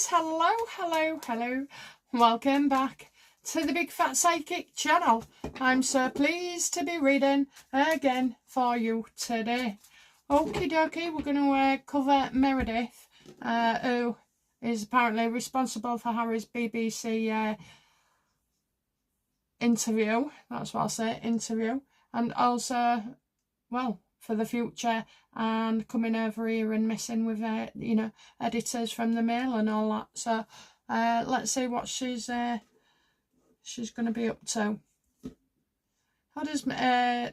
Meghans, hello. Welcome back to the Big Fat Psychic channel. I'm so pleased to be reading again for you today. Okie dokie, we're going to cover Meredith, who is apparently responsible for Harry's BBC interview. That's what I'll say, interview. And also, well, for the future, and coming over here and messing with editors from the Mail and all that. So let's see what she's going to be up to. How does yeah,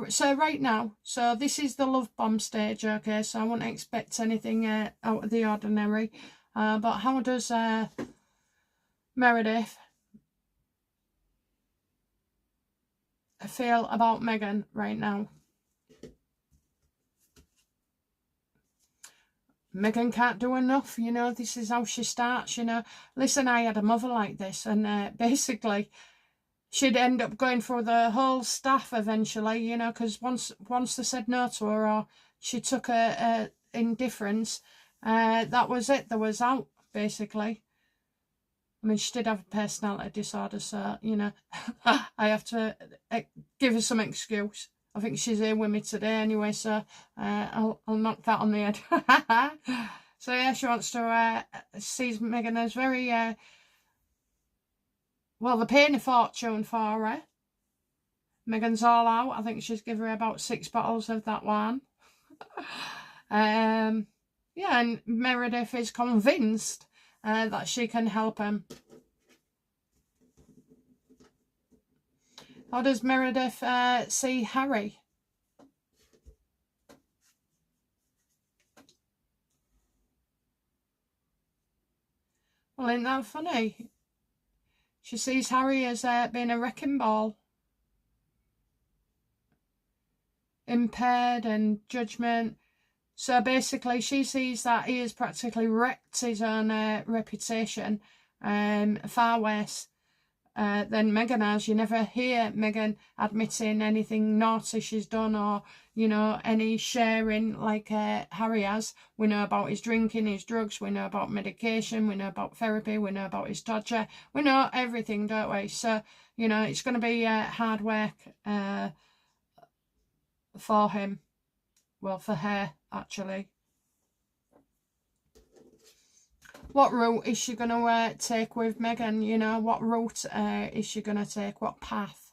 so right now, so this is the love bomb stage, okay, so I won't expect anything out of the ordinary, but how does Meredith feel about Meghan right now? Meghan can't do enough, you know, this is how she starts, you know. Listen, I had a mother like this, and basically she'd end up going through the whole staff eventually, you know, because once they said no to her, or she took a indifference, that was it, there was out, basically. I mean, she did have a personality disorder, so, you know, I have to give her some excuse. I think she's here with me today anyway, so I'll knock that on the head. So yeah, she wants to sees Meghan as very, well, they're paying a fortune for her. Meghan's all out. I think she's given her about 6 bottles of that wine. Yeah, and Meredith is convinced that she can help him. How does Meredith see Harry? Well, isn't that funny? She sees Harry as being a wrecking ball. Impaired and judgment. So basically she sees that he has practically wrecked his own reputation far worse than Meghan has. You never hear Meghan admitting anything naughty she's done, or, you know, any sharing like Harry has. We know about his drinking, his drugs, we know about medication, we know about therapy, we know about his torture, we know everything, don't we? So, you know, it's going to be hard work for him. Well, for her, actually. What route is she going to take with Meghan? You know, what route is she going to take? What path?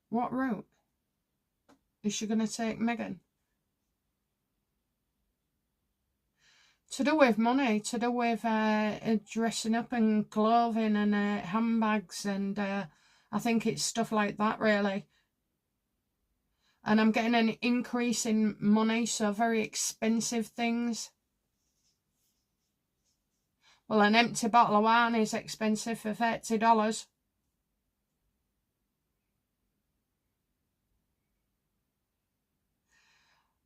What route is she going to take Meghan? To do with money, to do with dressing up and clothing and handbags, and I think it's stuff like that, really. And I'm getting an increase in money, so very expensive things. Well, an empty bottle of wine is expensive for $30.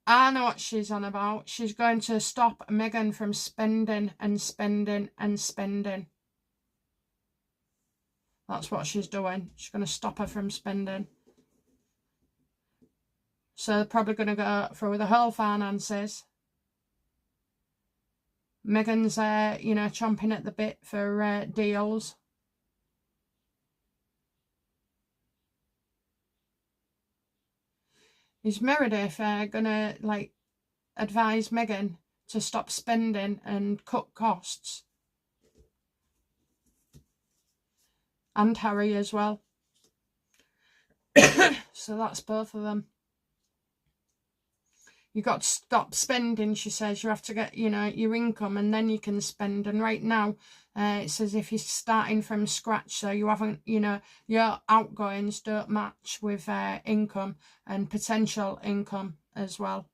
I know what she's on about. She's going to stop Meghan from spending and spending and spending. That's what she's doing. She's going to stop her from spending. So they're probably going to go through the whole finances. Meghan's, you know, chomping at the bit for deals. Is Meredith gonna like advise Meghan to stop spending and cut costs? And Harry as well. So that's both of them. You got to stop spending, she says. You have to get, you know, your income, and then you can spend. And right now, it's as if you're starting from scratch. So you haven't, you know, your outgoings don't match with income and potential income as well.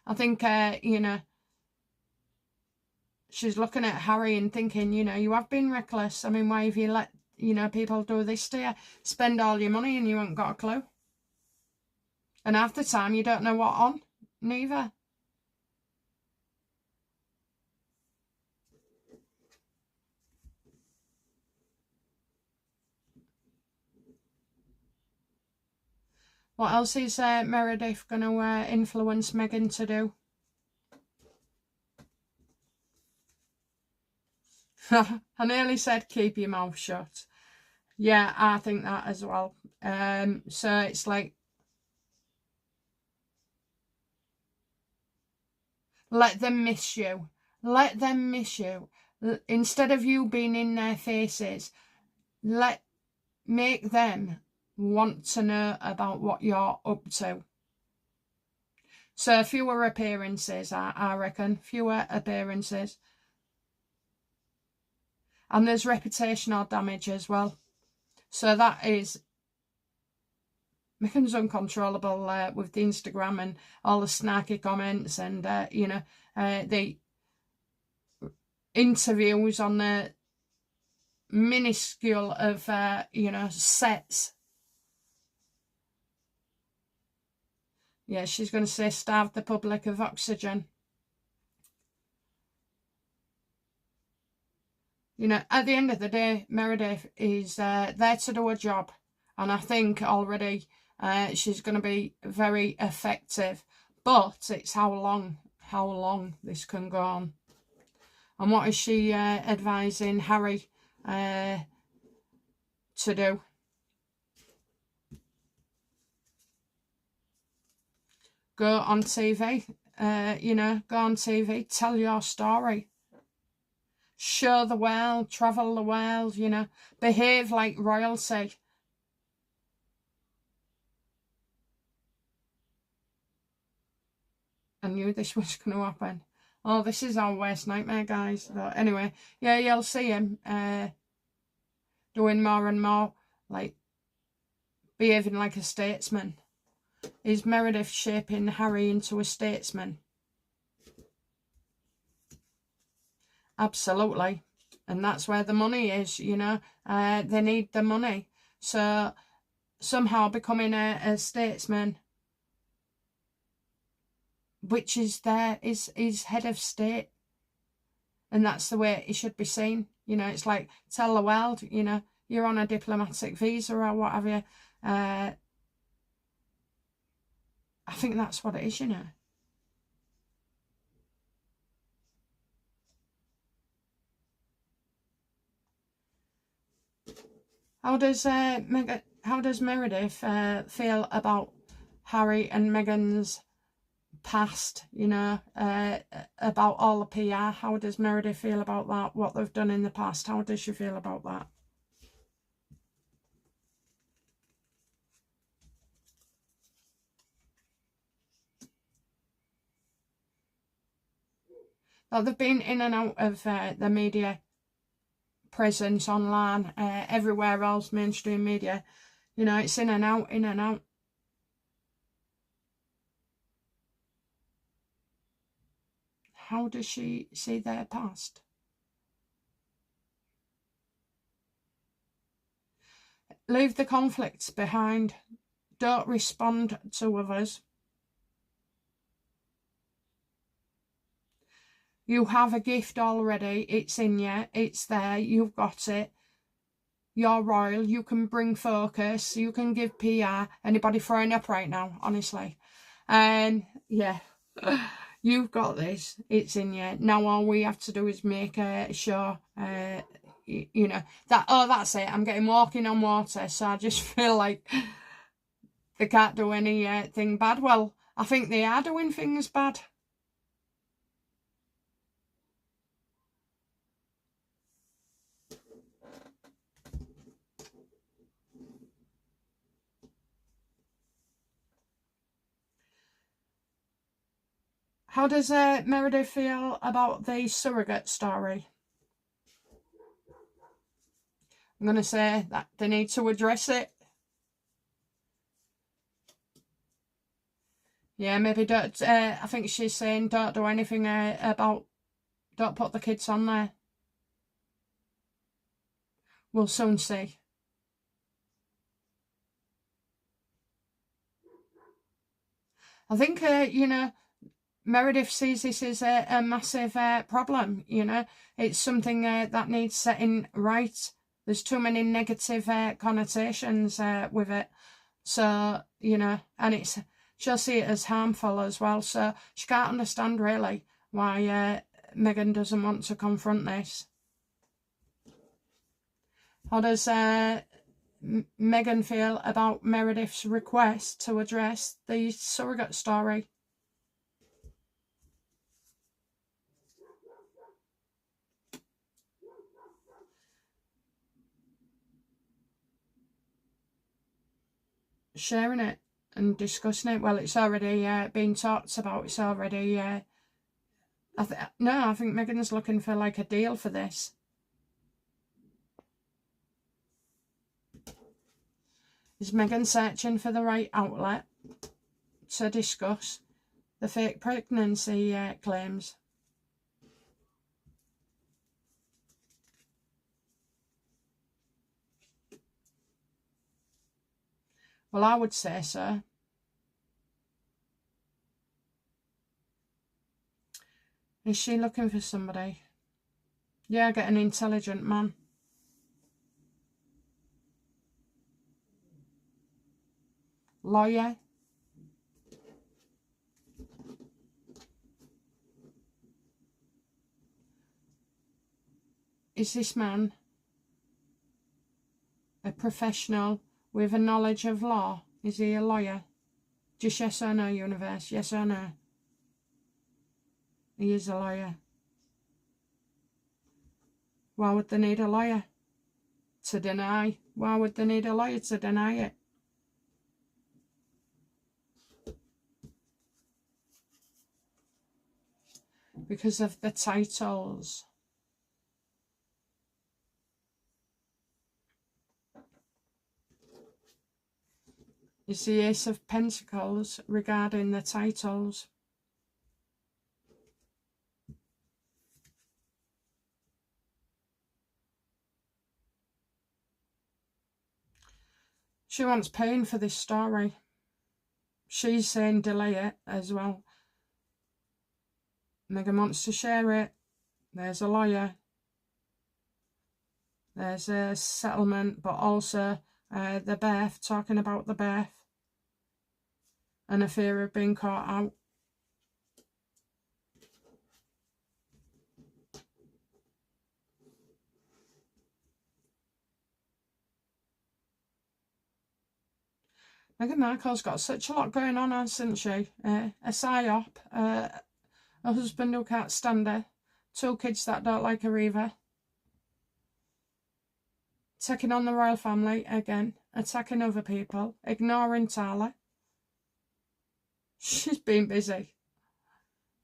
I think, you know, she's looking at Harry and thinking, you know, you have been reckless. I mean, why have you let, you know, people do this to you? Spend all your money and you haven't got a clue. And half the time you don't know what on, neither. What else is Meredith going to influence Meghan to do? I nearly said keep your mouth shut. Yeah, I think that as well. So it's like, let them miss you. Let them miss you. Instead of you being in their faces, make them want to know about what you're up to. So fewer appearances, I reckon. Fewer appearances. And there's reputational damage as well. So that is, Meghan's uncontrollable with the Instagram and all the snarky comments and, the interviews on the minuscule of, sets. Yeah, she's going to say starve the public of oxygen. At the end of the day, Meredith is there to do a job. And I think already she's going to be very effective. But it's how long this can go on. And what is she advising Harry to do? Go on TV, go on TV, tell your story. Show the world, travel the world, behave like royalty. I knew this was going to happen. Oh, this is our worst nightmare, guys. But anyway, yeah, you'll see him doing more and more, like, behaving like a statesman. Is Meredith shaping Harry into a statesman? Absolutely. And that's where the money is, they need the money. So somehow becoming a statesman, which is head of state. And that's the way it should be seen. It's like, tell the world, you're on a diplomatic visa or what have you. I think that's what it is, How does Meredith feel about Harry and Meghan's past, about all the PR? How does Meredith feel about that? What they've done in the past? How does she feel about that? Well, they've been in and out of the media presence online, everywhere else, mainstream media. It's in and out, in and out. How does she see their past? Leave the conflicts behind. Don't respond to others. You have a gift already. It's in you. It's there. You've got it. You're royal. You can bring focus. You can give PR. Anybody throwing up right now, honestly. And yeah, you've got this. It's in you. Now all we have to do is make a show. That's it. I'm getting walking on water. So I just feel like they can't do anything bad. Well, I think they are doing things bad. How does Meredith feel about the surrogate story? I'm going to say that they need to address it. Yeah, maybe don't, I think she's saying don't do anything don't put the kids on there. We'll soon see. I think, Meredith sees this as a massive problem, It's something that needs setting right. There's too many negative connotations with it. So, you know, and she'll see it as harmful as well. So she can't understand really why Meghan doesn't want to confront this. How does Meghan feel about Meredith's request to address the surrogate story? Sharing it and discussing it. Well, it's already been talked about. It's already. I think Meghan's looking for like a deal for this. Is Meghan searching for the right outlet to discuss the fake pregnancy claims? Well, I would say so. Is she looking for somebody? Yeah, get an intelligent man. Lawyer. Is this man a professional with a knowledge of law? Is he a lawyer? Just yes or no, universe. Yes or no? He is a lawyer. Why would they need a lawyer to deny? Why would they need a lawyer to deny it? Because of the titles. Is the Ace of Pentacles regarding the titles. She wants pain for this story. She's saying delay it as well. Meghan wants to share it. There's a lawyer. There's a settlement, but also the birth, talking about the birth. And a fear of being caught out. Meghan Markle's got such a lot going on, hasn't she? A psyop, a husband who can't stand her, 2 kids that don't like her either. Taking on the royal family again, attacking other people, ignoring Tala. She's been busy.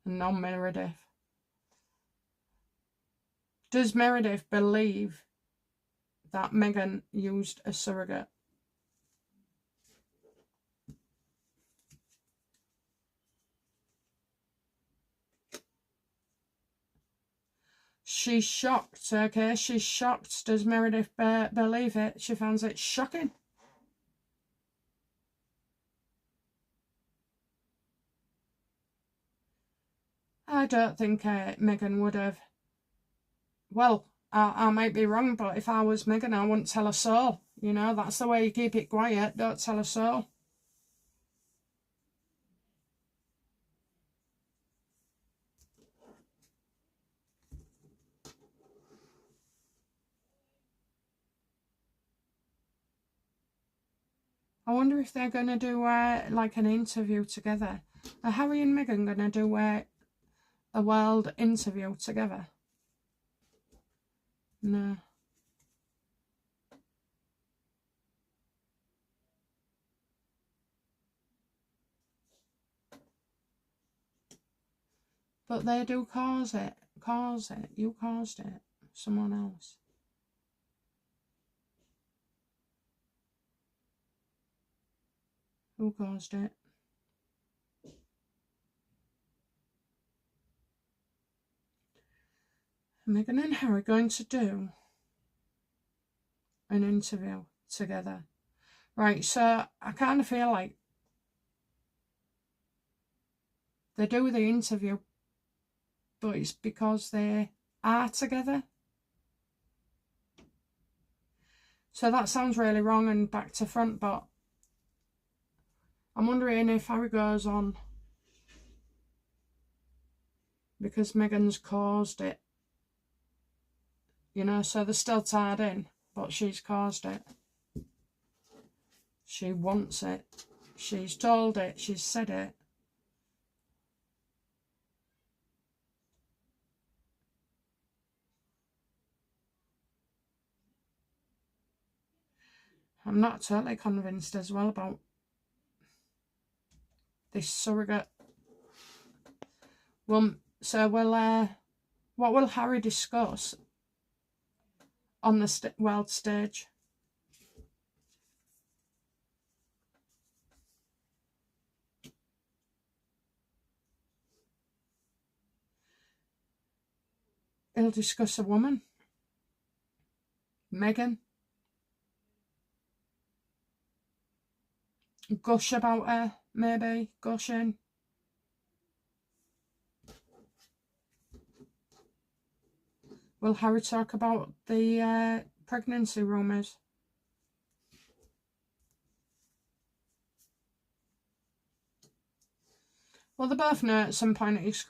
And now Meredith. Does Meredith believe that Meghan used a surrogate? She's shocked, okay? She's shocked. Does Meredith believe it? She finds it shocking. I don't think Meghan would have. Well, I might be wrong, but if I was Meghan, I wouldn't tell a soul. You know, that's the way you keep it quiet. Don't tell a soul. I wonder if they're going to do like an interview together. Are Harry and Meghan going to do a world interview together? No. But they do cause it. You caused it. Someone else. Who caused it? Meghan and Harry going to do an interview together. Right, so I kind of feel like they do the interview, but it's because they are together. So that sounds really wrong and back to front, but I'm wondering if Harry goes on because Meghan's caused it. You know, so they're still tied in, but she's caused it. She wants it. She's told it. She's said it. I'm not totally convinced as well about this surrogate. Well, so what will Harry discuss on the world stage? He'll discuss a woman, Meghan. Gush about her, maybe, gushing. Will Harry talk about the pregnancy rumours? Well, they both know at some point it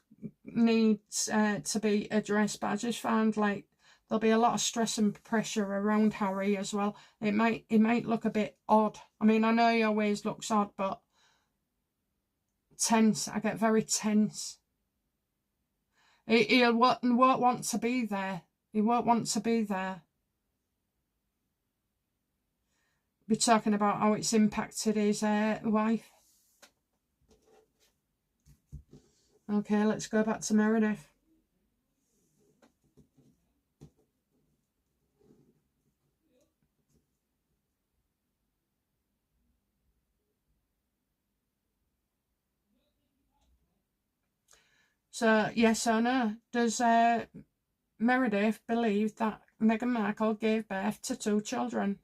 needs to be addressed, but I just found like there'll be a lot of stress and pressure around Harry as well. It might look a bit odd. I mean, I know he always looks odd, but tense. I get very tense. He won't want to be there. He won't want to be there. Be talking about how it's impacted his wife. Okay, let's go back to Meredith. So, yes or no? Does Meredith believe that Meghan Markle gave birth to 2 children?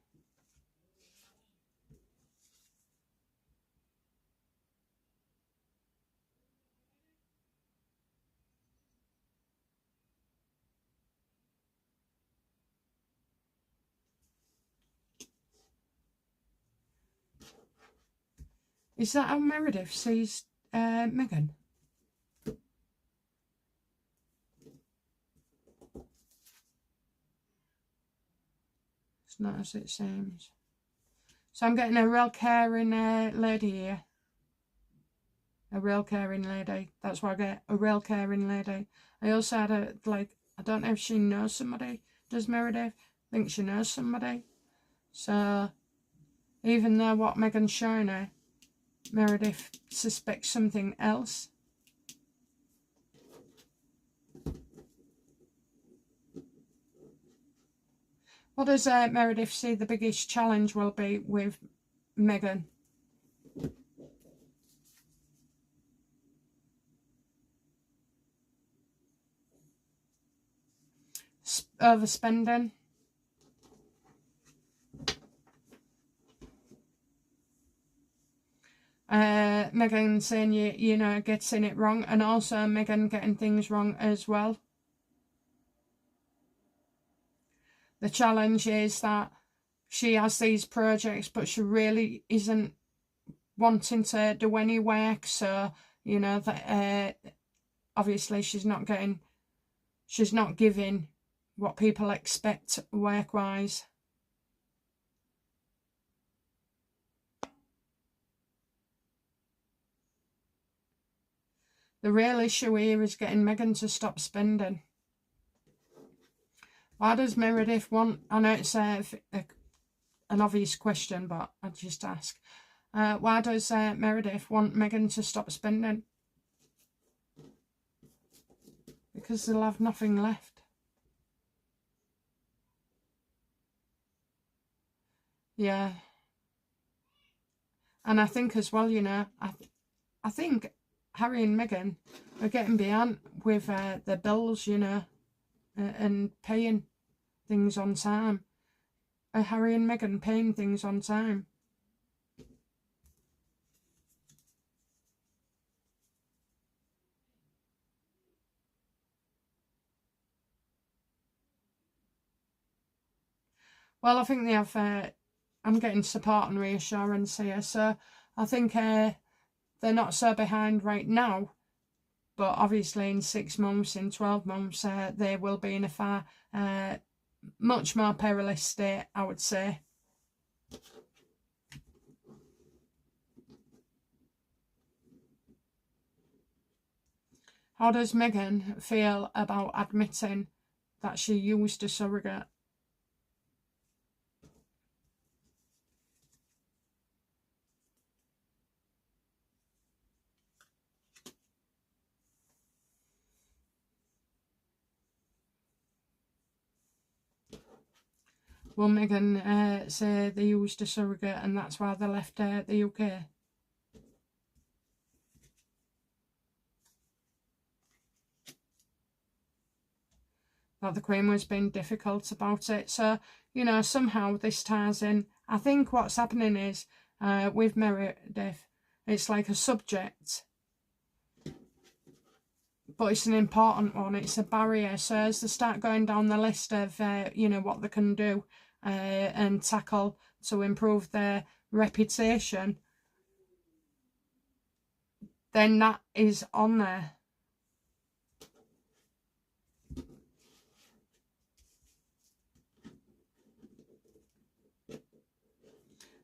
Is that how Meredith sees Meghan? It's not as it seems. So I'm getting a real caring lady here. A real caring lady. That's why I get a real caring lady. I also had I don't know if she knows somebody. Does Meredith? I think she knows somebody. So even though what Meghan's showing her, Meredith suspects something else. What does Meredith see the biggest challenge will be with Meghan? Overspending. Meghan saying you know getting it wrong, and also Meghan getting things wrong as well. The challenge is that she has these projects, but she really isn't wanting to do any work. So you know that obviously she's not giving what people expect work-wise. The real issue here is getting Meghan to stop spending. Why does Meredith want... I know it's an obvious question, but I'll just ask. Why does Meredith want Meghan to stop spending? Because they'll have nothing left. Yeah. And I think as well, you know, I think Harry and Meghan are getting behind with their bills, you know, and paying things on time. Are Harry and Meghan paying things on time? Well, I think they have... I'm getting support and reassurance here. So I think they're not so behind right now, but obviously in 6 months, in 12 months, they will be in a far, much more perilous state, I would say. How does Meghan feel about admitting that she used a surrogate? Will Meghan say they used a surrogate and that's why they left the UK? That the Queen was being difficult about it. So, you know, somehow this ties in. I think what's happening is, with Meredith, it's like a subject, but it's an important one. It's a barrier. So as they start going down the list of, you know, what they can do and tackle to improve their reputation, then that is on there.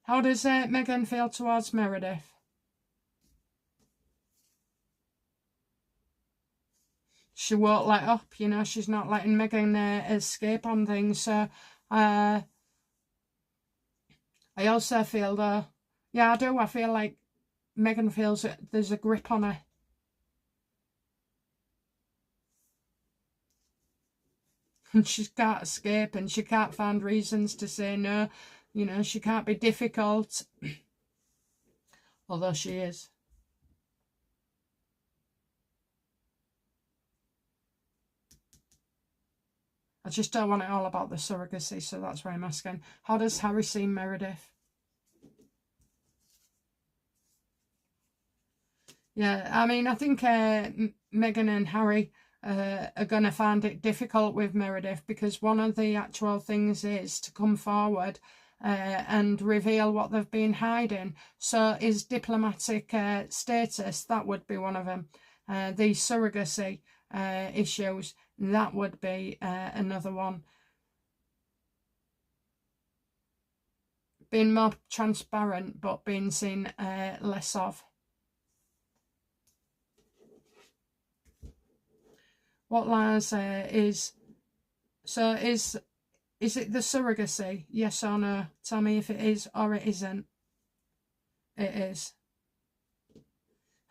How does Meghan feel towards Meredith? She won't let up, you know, she's not letting Meghan escape on things. So I also feel though, yeah, I do, I feel like Meghan feels that there's a grip on her. And she can't escape and she can't find reasons to say no. You know, she can't be difficult. Although she is. I just don't want it all about the surrogacy, so that's why I'm asking. How does Harry see Meredith? Yeah, I mean, I think Meghan and Harry are going to find it difficult with Meredith, because one of the actual things is to come forward and reveal what they've been hiding. So is diplomatic status, that would be one of them. The surrogacy issues, that would be another one. Being more transparent, but being seen less of. What lies is it the surrogacy? Yes or no? Tell me if it is or it isn't. It is.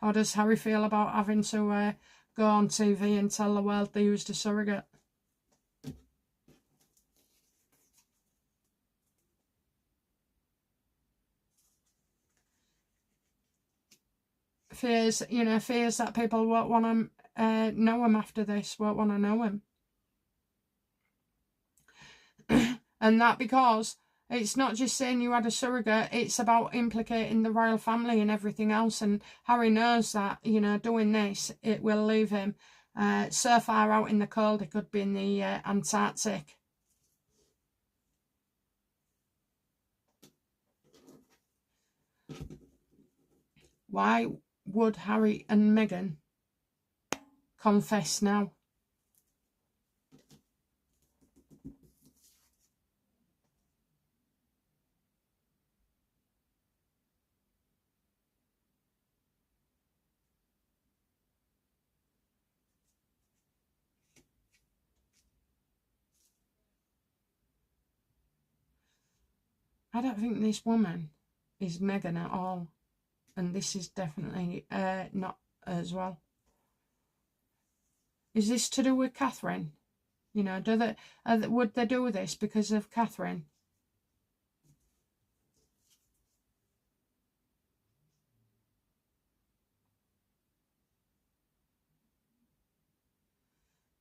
How does Harry feel about having to go on TV and tell the world they used a surrogate? Fears, you know, fears that people won't want to know him after this, won't want to know him. And that because it's not just saying you had a surrogate, it's about implicating the royal family and everything else. And Harry knows that, you know, doing this, it will leave him so far out in the cold, he could be in the Antarctic. Why would Harry and Meghan confess now? I don't think this woman is Meghan at all. And this is definitely not as well. Is this to do with Catherine? You know, would they do this because of Catherine?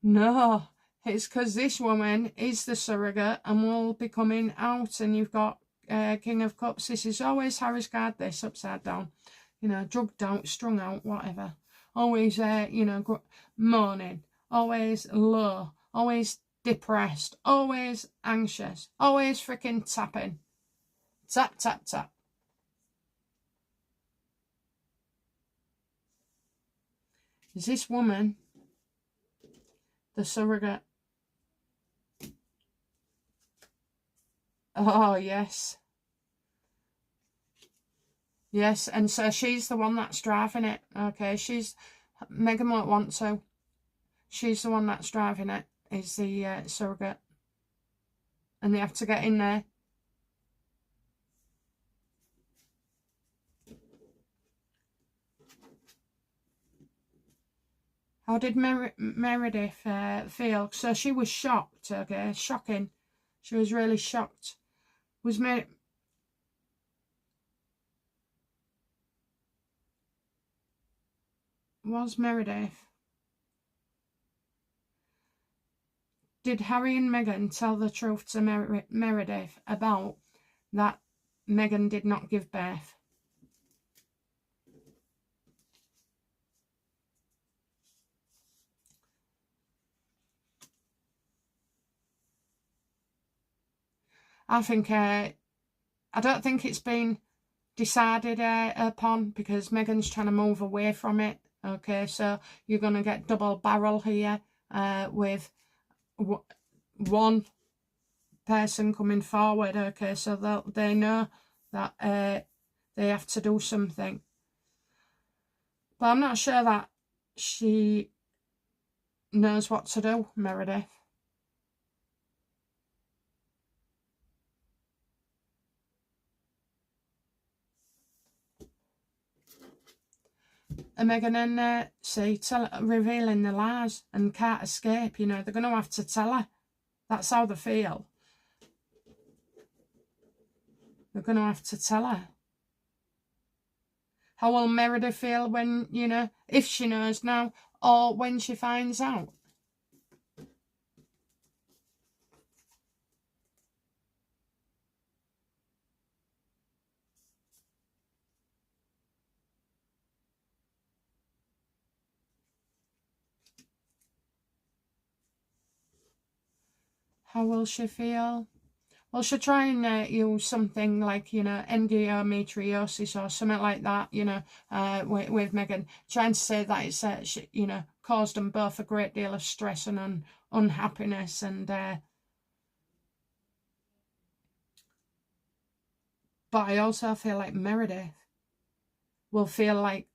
No, it's because this woman is the surrogate and will be coming out, and you've got King of Cups. This is always Harry's card, this upside down. You know, drugged out, strung out, whatever. Always, you know, moaning. Always low. Always depressed. Always anxious. Always freaking tapping. Tap, tap, tap. Is this woman the surrogate? Oh, yes. Yes, and so she's the one that's driving it. Okay, Meghan won't want to. She's the one that's driving it, is the surrogate. And they have to get in there. How did Meredith feel? So she was shocked, okay, shocking. She was really shocked. Was Meredith? Did Harry and Meghan tell the truth to Meredith about that Meghan did not give birth? I think I don't think it's been decided upon, because Meghan's trying to move away from it. Okay, so you're going to get double barrel here with one person coming forward. Okay, so they know that they have to do something. But I'm not sure that she knows what to do, Meredith. And Meghan and revealing the lies and can't escape. You know, they're going to have to tell her. That's how they feel. They're going to have to tell her. How will Meredith feel when, you know, if she knows now, or when she finds out? How will she feel? Well, she'll try and use something like, you know, endometriosis or something like that, you know, with Meghan, trying to say that it's, you know, caused them both a great deal of stress and unhappiness. And but I also feel like Meredith will feel like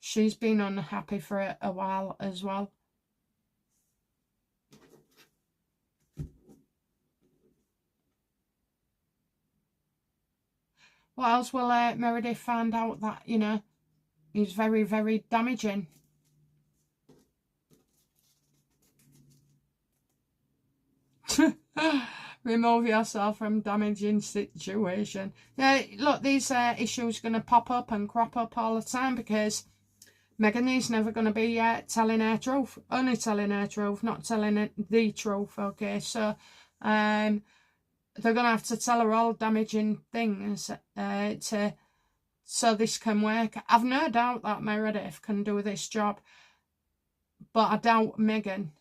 she's been unhappy for a while as well. What else will Meredith find out that, you know, is very, very damaging? Remove yourself from damaging situation. Yeah, look, these issues are going to pop up and crop up all the time, because Meghan is never going to be telling her truth. Only telling her truth, not telling the truth, okay? So, they're going to have to tell her all damaging things so this can work. I've no doubt that Meredith can do this job, but I doubt Meghan.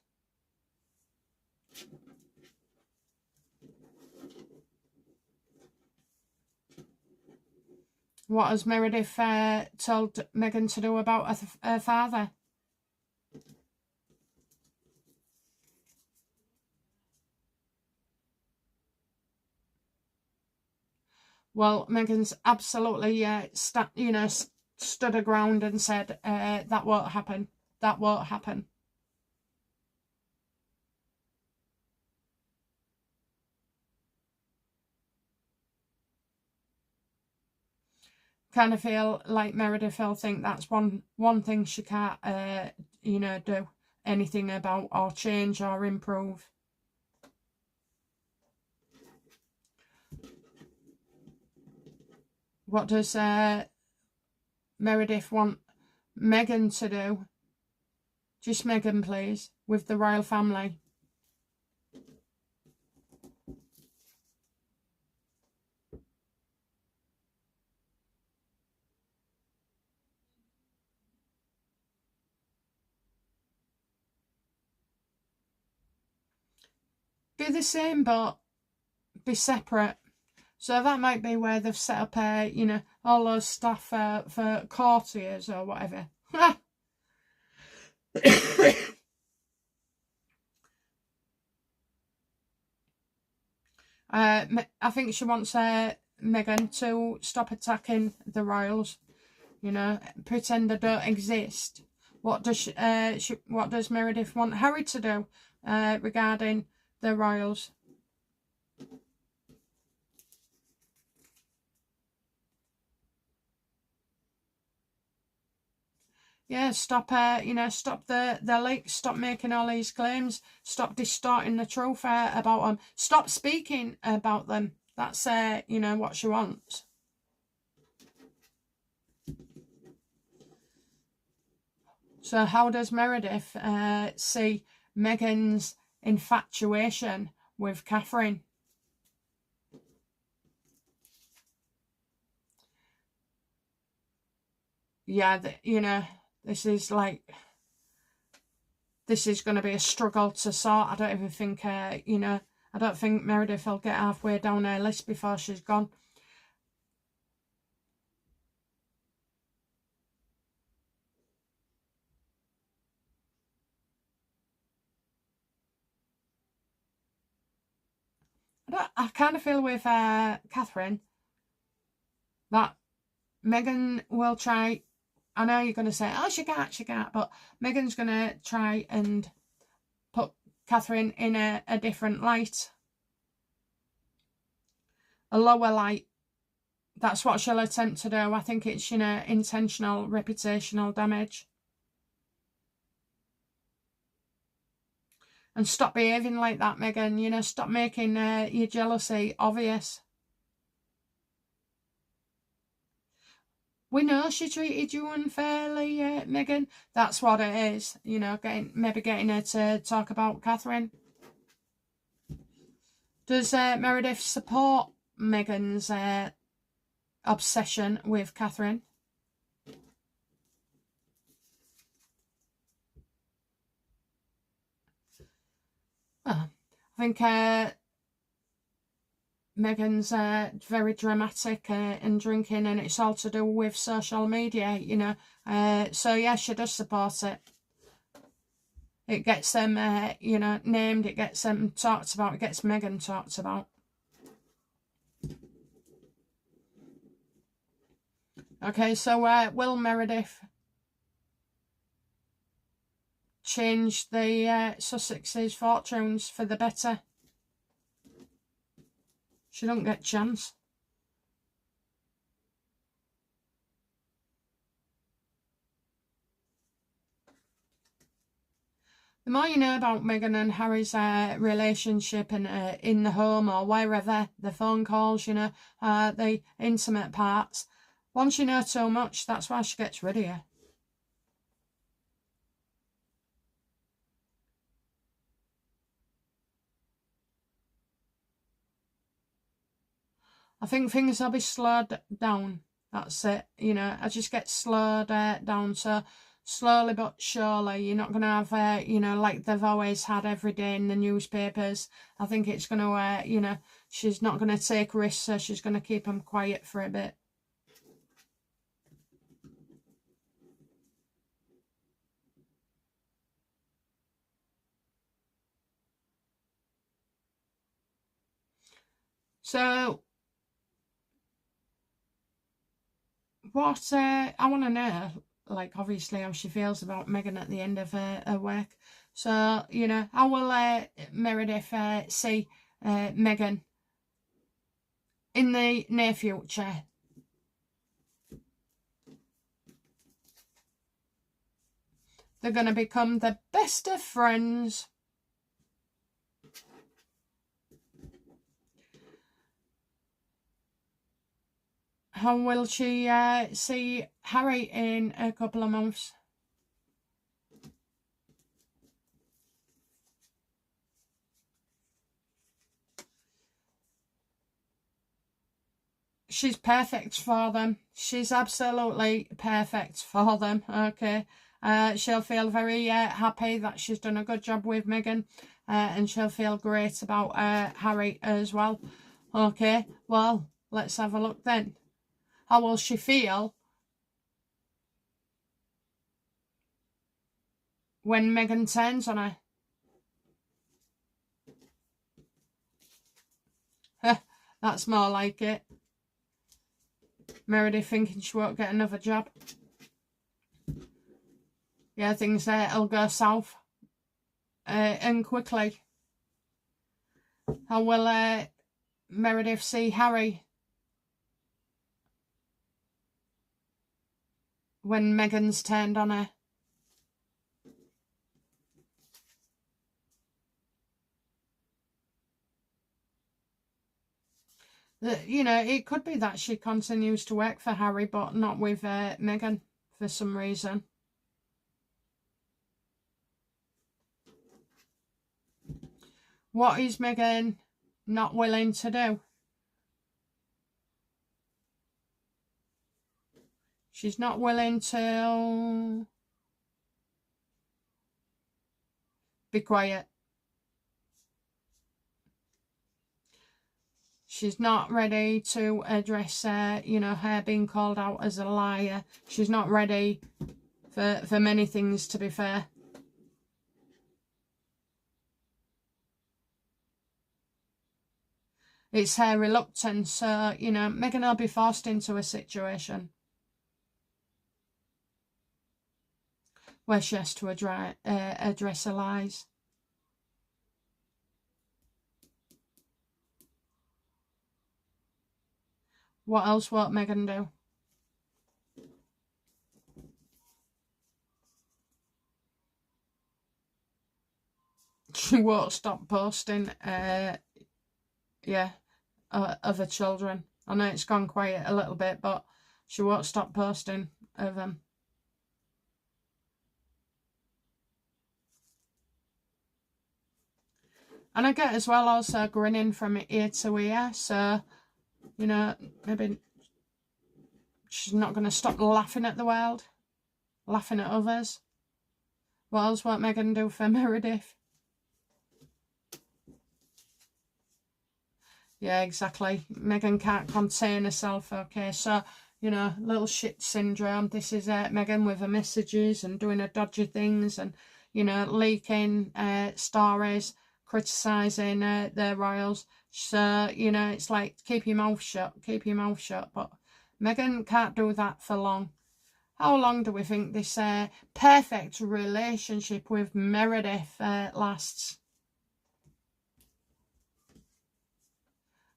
What has Meredith told Meghan to do about her father? Well, Meghan's absolutely, stood her ground and said, that won't happen. That won't happen. Kind of feel like Meredith will think that's one thing she can't, do anything about or change or improve. What does Meredith want Meghan to do? Just Meghan, please, with the royal family. Be the same, but be separate. So that might be where they've set up, all those staff for courtiers or whatever. I think she wants Meghan to stop attacking the royals. You know, pretend they don't exist. What does what does Meredith want Harry to do regarding the royals? Yeah, stop. You know, stop the leaks. Stop making all these claims. Stop distorting the truth about them. Stop speaking about them. That's you know what she wants. So how does Meredith see Meghan's infatuation with Catherine? Yeah, you know, this is like, this is going to be a struggle to sort. I don't even think, you know, I don't think Meredith will get halfway down her list before she's gone. I kind of feel with Catherine that Meghan will try. I know you're going to say, oh, she can't, but Meghan's going to try and put Catherine in a different light, a lower light. That's what she'll attempt to do. I think it's, you know, intentional reputational damage. And stop behaving like that, Meghan. You know, stop making your jealousy obvious. We know she treated you unfairly, Meghan. That's what it is. You know, maybe getting her to talk about Catherine. Does Meredith support Meghan's obsession with Catherine? I think Meghan's very dramatic and drinking, and it's all to do with social media, you know. So yeah, she does support it. It gets them, you know, named. It gets them talked about. It gets Meghan talked about. Okay, so will Meredith change the Sussex's fortunes for the better? She don't get a chance. The more you know about Meghan and Harry's relationship and in the home or wherever, the phone calls, you know, the intimate parts, once you know too much, that's why she gets rid of you. I think things will be slowed down. That's it. You know, I just get slowed down. So slowly but surely, you're not going to have, you know, like they've always had every day in the newspapers. I think it's going to, you know, she's not going to take risks, so she's going to keep them quiet for a bit. So what I want to know, like, obviously how she feels about Meghan at the end of her work. So, you know, how will Meredith see Meghan in the near future? They're going to become the best of friends. How will she see Harry in a couple of months? She's perfect for them. She's absolutely perfect for them. Okay. She'll feel very happy that she's done a good job with Meghan. And she'll feel great about Harry as well. Okay. Well, let's have a look then. How will she feel when Meghan turns on her. That's more like it. Meredith thinking she won't get another job. Yeah, things will go south. And quickly. How will Meredith see Harry when Meghan's turned on her? You know, it could be that she continues to work for Harry, but not with Meghan for some reason. What is Meghan not willing to do? She's not willing to be quiet. She's not ready to address, you know, her being called out as a liar. She's not ready for many things, to be fair. It's her reluctance. So, you know, Meghan will be forced into a situation where she has to address her lies. What else won't Meghan do? She won't stop posting, yeah, of her children. I know it's gone quiet a little bit, but she won't stop posting of them. And I get as well also grinning from ear to ear, so, you know, maybe she's not going to stop laughing at the world, laughing at others. What else won't Meghan do for Meredith? Yeah, exactly. Meghan can't contain herself, okay, so, you know, little shit syndrome. This is Meghan with her messages and doing her dodgy things and, you know, leaking stories, criticising their royals. So, you know, it's like, keep your mouth shut, keep your mouth shut. But Meghan can't do that for long. How long do we think this perfect relationship with Meredith lasts?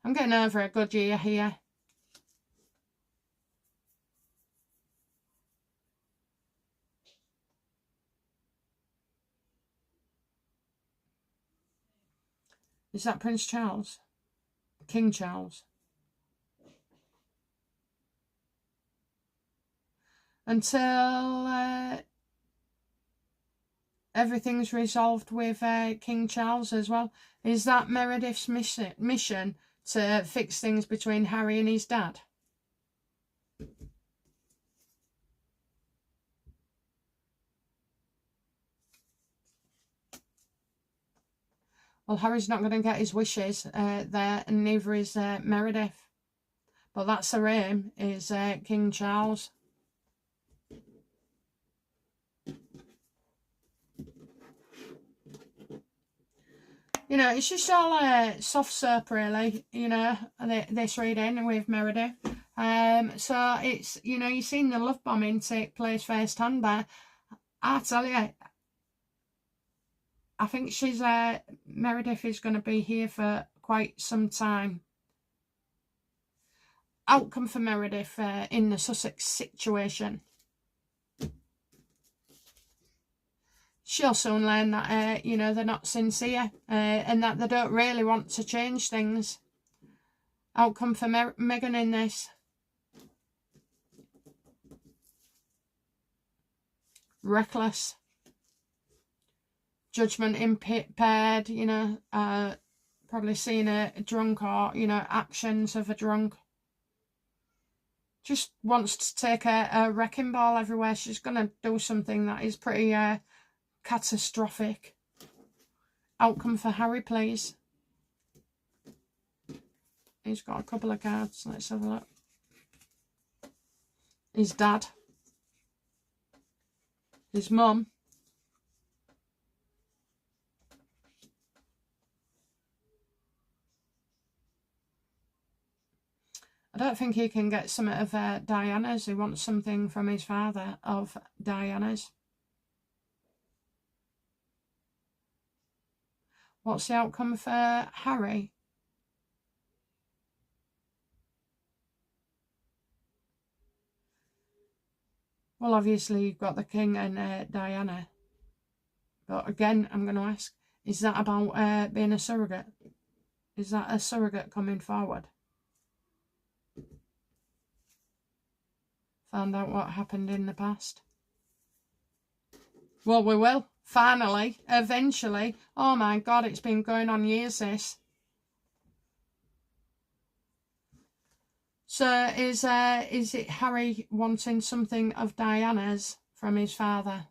I'm getting over a good year here. Is that Prince Charles? King Charles? Until everything's resolved with King Charles as well. Is that Meredith's mission to fix things between Harry and his dad? Well, Harry's not going to get his wishes there, and neither is Meredith. But that's her aim, is King Charles. You know, it's just all soft soap, really, you know, this reading with Meredith. So it's, you know, you've seen the love bombing take place firsthand there. I tell you, I think she's, Meredith is going to be here for quite some time. Outcome for Meredith in the Sussex situation. She'll soon learn that, you know, they're not sincere and that they don't really want to change things. Outcome for Meghan in this. Reckless. Judgment impaired, you know, probably seen a drunk or, you know, actions of a drunk. Just wants to take a wrecking ball everywhere. She's going to do something that is pretty catastrophic. Outcome for Harry, please. He's got a couple of cards. Let's have a look. His dad. His mum. I don't think he can get some of Diana's. He wants something from his father of Diana's. What's the outcome for Harry? Well, obviously you've got the king and Diana. But again, I'm going to ask, is that about being a surrogate? Is that a surrogate coming forward? Found out what happened in the past. Well, we will. Finally. Eventually. Oh my God, it's been going on years, this. So is it Harry wanting something of Diana's from his father?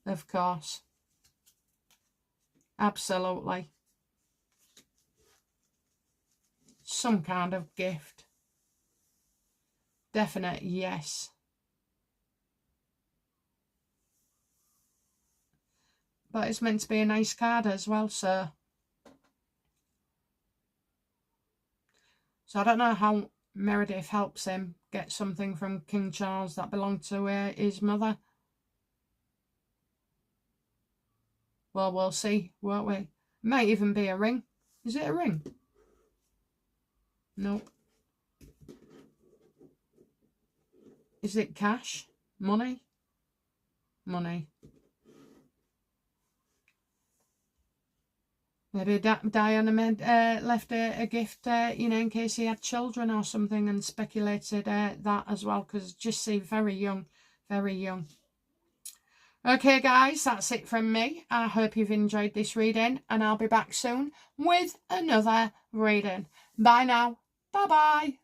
Of course. Absolutely. Some kind of gift. Definite yes. But it's meant to be a nice card as well, so. So I don't know how Meredith helps him get something from King Charles that belonged to his mother. Well, we'll see, won't we? Might even be a ring. Is it a ring? No. Is it cash? Money? Money. Maybe Diana left a gift, you know, in case he had children or something, and speculated that as well, because just seemed very young, very young. Okay, guys, that's it from me. I hope you've enjoyed this reading, and I'll be back soon with another reading. Bye now. Bye-bye.